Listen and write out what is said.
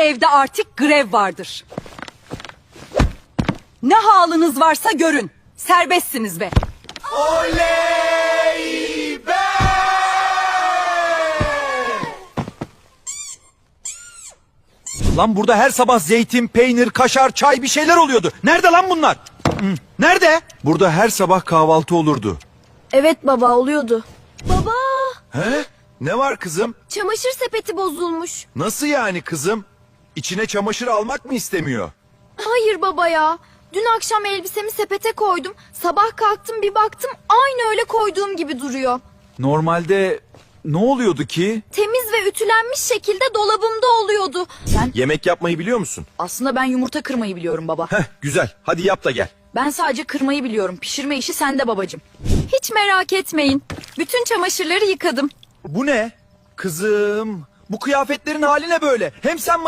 evde artık grev vardır. Ne haliniz varsa görün. Serbestsiniz be. Oley be! Lan burada her sabah zeytin, peynir, kaşar, çay bir şeyler oluyordu. Nerede lan bunlar? Nerede? Burada her sabah kahvaltı olurdu. Evet baba, oluyordu. Baba, He? Ne var kızım? çamaşır sepeti bozulmuş. Nasıl yani kızım? İçine çamaşır almak mı istemiyor? Hayır baba ya. Dün akşam elbisemi sepete koydum. Sabah kalktım bir baktım aynı öyle koyduğum gibi duruyor. Normalde ne oluyordu ki? Temiz ve ütülenmiş şekilde dolabımda oluyordu. Yemek yapmayı biliyor musun? Aslında ben yumurta kırmayı biliyorum baba. Heh, güzel. Hadi yap da gel. Ben sadece kırmayı biliyorum. Pişirme işi sende babacığım. Hiç merak etmeyin. Bütün çamaşırları yıkadım. Bu ne? Kızım, bu kıyafetlerin hali ne böyle? Hem sen